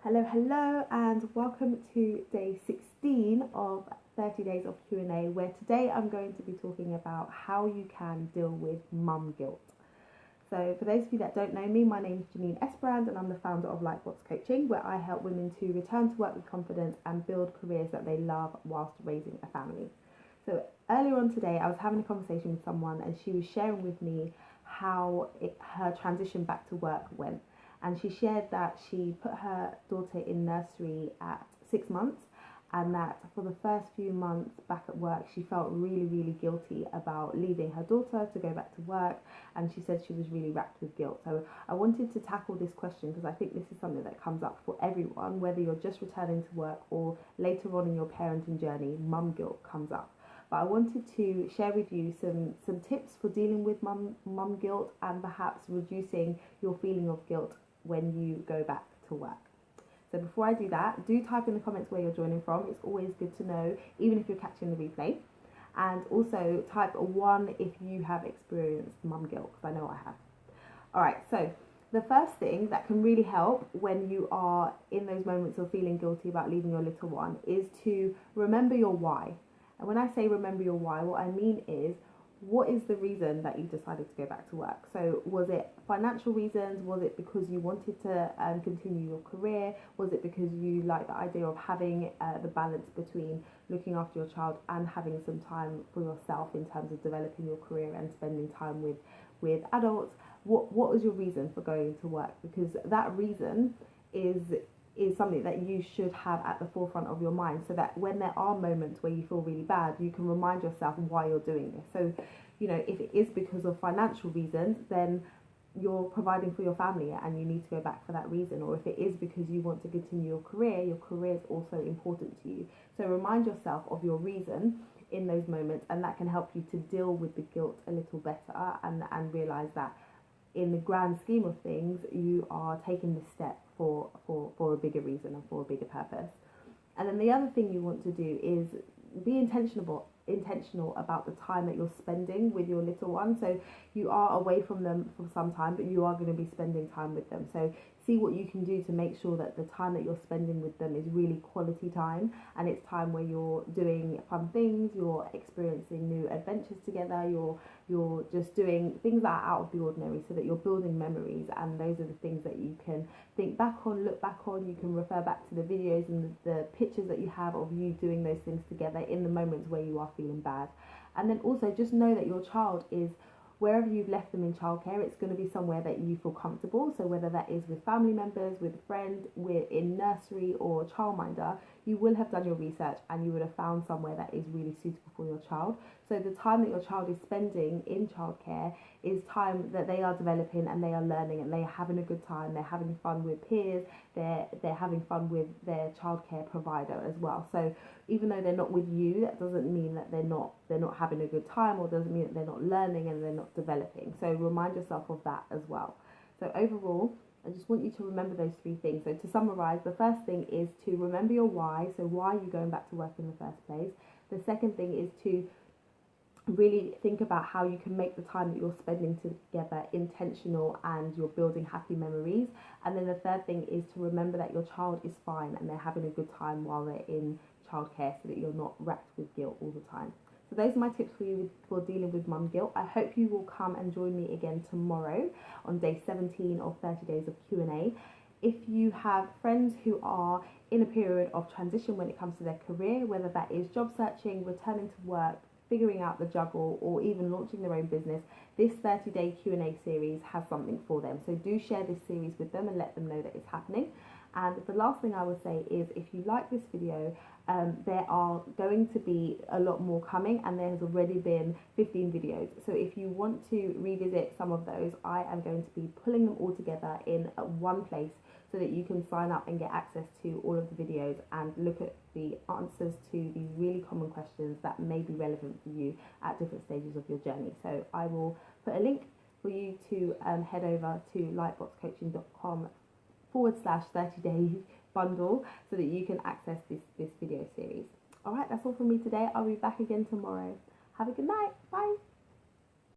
Hello, and welcome to day 16 of 30 Days of Q&A, where today I'm going to be talking about how you can deal with mum guilt. So for those of you that don't know me, my name is Janine Esperand, and I'm the founder of Lightbox Coaching, where I help women to return to work with confidence and build careers that they love whilst raising a family. So earlier on today, I was having a conversation with someone, and she was sharing with me how her transition back to work went. And she shared that she put her daughter in nursery at 6 months, and that for the first few months back at work, she felt really guilty about leaving her daughter to go back to work. And she said she was really racked with guilt. So I wanted to tackle this question because I think this is something that comes up for everyone, whether you're just returning to work or later on in your parenting journey, mum guilt comes up. But I wanted to share with you some tips for dealing with mum guilt and perhaps reducing your feeling of guilt when you go back to work. So before I do that, do type in the comments where you're joining from. It's always good to know, even if you're catching the replay. And also type 1 if you have experienced mum guilt, because I know I have. All right, so the first thing that can really help when you are in those moments of feeling guilty about leaving your little one is to remember your why. And when I say remember your why, what I mean is, what is the reason that you decided to go back to work? So was it financial reasons? Was it because you wanted to continue your career? Was it because you like the idea of having the balance between looking after your child and having some time for yourself in terms of developing your career and spending time with adults? What was your reason for going to work? Because that reason is something that you should have at the forefront of your mind, so that when there are moments where you feel really bad, you can remind yourself why you're doing this. So, if it is because of financial reasons, then you're providing for your family and you need to go back for that reason. Or if it is because you want to continue your career is also important to you. So remind yourself of your reason in those moments, and that can help you to deal with the guilt a little better and realize that in the grand scheme of things, you are taking this step for a bigger reason and for a bigger purpose. And then the other thing you want to do is be intentional about the time that you're spending with your little one. So you are away from them for some time, but you are going to be spending time with them. So see what you can do to make sure that the time that you're spending with them is really quality time, and it's time where you're doing fun things, you're experiencing new adventures together, you're just doing things that are out of the ordinary, so that you're building memories. And those are the things that you can think back on, look back on. You can refer back to the videos and the pictures that you have of you doing those things together in the moments where you are feeling bad. And then also just know that your child is, wherever you've left them in childcare, it's going to be somewhere that you feel comfortable. So whether that is with family members, with a friend, in nursery or childminder, you will have done your research and you would have found somewhere that is really suitable for your child. So the time that your child is spending in childcare is time that they are developing and they are learning and they are having a good time. They're having fun with peers. They're having fun with their childcare provider as well. So even though they're not with you, that doesn't mean that they're not having a good time, or doesn't mean that they're not learning and they're not developing. So remind yourself of that as well. So overall, I just want you to remember those 3 things. So to summarize, the first thing is to remember your why. So why are you going back to work in the first place? The second thing is to really think about how you can make the time that you're spending together intentional and you're building happy memories. And then the third thing is to remember that your child is fine and they're having a good time while they're in childcare, so that you're not racked with guilt all the time. So those are my tips for you for dealing with mum guilt. I hope you will come and join me again tomorrow on day 17 of 30 Days of Q&A. If you have friends who are in a period of transition when it comes to their career, whether that is job searching, returning to work, figuring out the juggle, or even launching their own business, this 30-day Q&A series has something for them. So do share this series with them and let them know that it's happening. And the last thing I would say is, if you like this video, there are going to be a lot more coming, and there has already been 15 videos. So if you want to revisit some of those, I am going to be pulling them all together in one place, so that you can sign up and get access to all of the videos and look at the answers to these really common questions that may be relevant for you at different stages of your journey. So I will put a link for you to head over to lightboxcoaching.com/30-day bundle, so that you can access this video series. All right, that's all from me today. I'll be back again tomorrow. Have a good night. Bye.